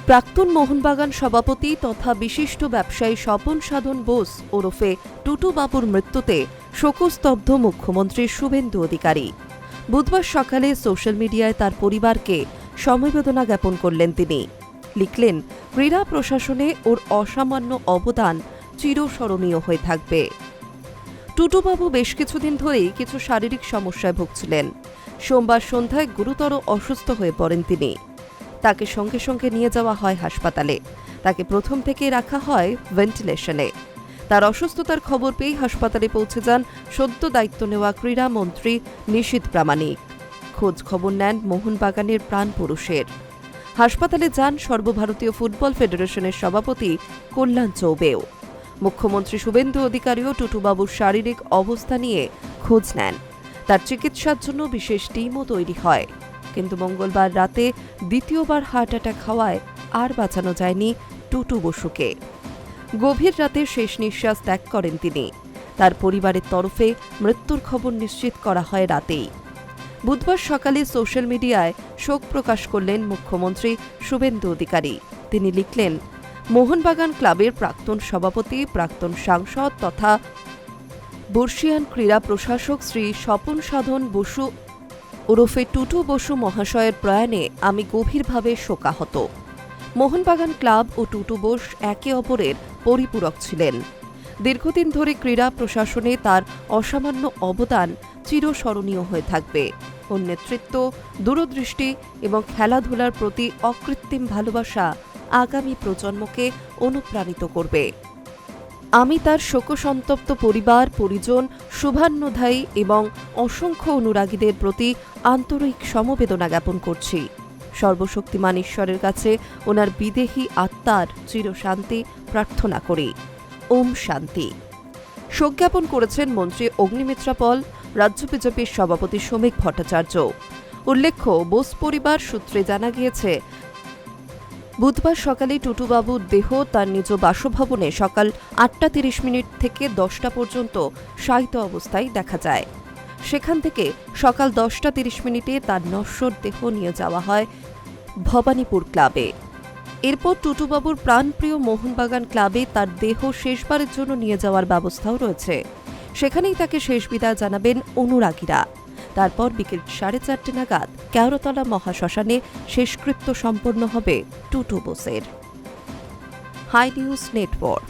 প্রাক্তন মোহনবাগান সভাপতি তথা বিশিষ্ট ব্যবসায়ী স্বপন সাধন বোস ওরফে টুটু বাবুর মৃত্যুতে শোকস্তব্ধ মুখ্যমন্ত্রী শুভেন্দু অধিকারী। বুধবার সকালে সোশ্যাল মিডিয়ায় তার পরিবারকে সমবেদনা জ্ঞাপন করলেন তিনি। লিখলেন, ক্রীড়া প্রশাসনে ওর অসামান্য অবদান চিরস্মরণীয় হয়ে থাকবে। টুটুবাবু বেশ কিছুদিন ধরেই কিছু শারীরিক সমস্যায় ভুগছিলেন। সোমবার সন্ধ্যায় গুরুতর অসুস্থ হয়ে পড়েন তিনি। তাকে সঙ্গে সঙ্গে নিয়ে যাওয়া হয় হাসপাতালে। তাকে প্রথম থেকেই রাখা হয় ভেন্টিলেশনে। তার অসুস্থতার খবর পেয়ে হাসপাতালে পৌঁছে যান সদ্য দায়িত্ব নেওয়া ক্রীড়ামন্ত্রী নিশীথ প্রামাণিক। খোঁজ খবর নেন মোহনবাগানের প্রাণপুরুষের। হাসপাতালে যান সর্বভারতীয় ফুটবল ফেডারেশনের সভাপতি কল্যাণ চৌবেও। মুখ্যমন্ত্রী শুভেন্দু অধিকারীও টুটুবাবুর শারীরিক অবস্থা নিয়ে খোঁজ নেন। তার চিকিৎসার জন্য বিশেষ টিমও তৈরি হয়। কিন্তু মঙ্গলবার রাতে দ্বিতীয়বার হার্ট অ্যাটাক হওয়ায় আর বাঁচানো যায়নি টুটু বসুকে। গভীর রাতে শেষ নিঃশ্বাস ত্যাগ করেন তিনি। তার পরিবারের তরফে মৃত্যুর খবর নিশ্চিত করা হয় রাতেই। বুধবার সকালে সোশ্যাল মিডিয়ায় শোক প্রকাশ করলেন মুখ্যমন্ত্রী শুভেন্দু অধিকারী। তিনি লিখলেন, মোহনবাগান ক্লাবের প্রাক্তন সভাপতি, প্রাক্তন সাংসদ তথা বর্ষিয়ান ক্রীড়া প্রশাসক শ্রী স্বপন সাধন বসু ওরফে টুটু বসু মহাশয়ের প্রয়াণে আমি গভীরভাবে শোকাহত। মোহনবাগান ক্লাব ও টুটু বোস একে অপরের পরিপূরক ছিলেন। দীর্ঘদিন ধরে ক্রীড়া প্রশাসনে তার অসামান্য অবদান চিরস্মরণীয় হয়ে থাকবে। ওর নেতৃত্ব, দূরদৃষ্টি এবং খেলাধুলার প্রতি অকৃত্রিম ভালোবাসা আগামী প্রজন্মকে অনুপ্রাণিত করবে। আমি তার শোকসন্তপ্ত পরিবার, পরিজন, শুভান্নধায়ী এবং অসংখ্য অনুরাগীদের প্রতি আন্তরিক সমবেদনা জ্ঞাপন করছি। সর্বশক্তিমান ঈশ্বরের কাছে ওনার বিদেহী আত্মার চিরশান্তি প্রার্থনা করি। ওম শান্তি। শোক জ্ঞাপন করেছেন মন্ত্রী অগ্নিমিত্রা পল, রাজ্য বিজেপির সভাপতি শ্রমিক ভট্টাচার্য। উল্লেখ্য, বোস পরিবার সূত্রে জানা গিয়েছে, বুধবার সকালে টুটুবাবুর দেহ তার নিজ বাসভবনে সকাল 8:30 থেকে 10টা পর্যন্ত শায়িত অবস্থায় দেখা যায়। সেখান থেকে সকাল 10:30 তার নশ্বর দেহ নিয়ে যাওয়া হয় ভবানীপুর ক্লাবে। এরপর টুটুবাবুর প্রাণপ্রিয় মোহনবাগান ক্লাবে তার দেহ শেষবারের জন্য নিয়ে যাওয়ার ব্যবস্থাও রয়েছে। সেখানেই তাকে শেষ বিদায় জানাবেন অনুরাগীরা। তারপর বিকেল 4:30 নাগাদ কেওড়াতলা মহাশ্মশানে শেষকৃত্য সম্পন্ন হবে টুটু বোসের। Hi news network.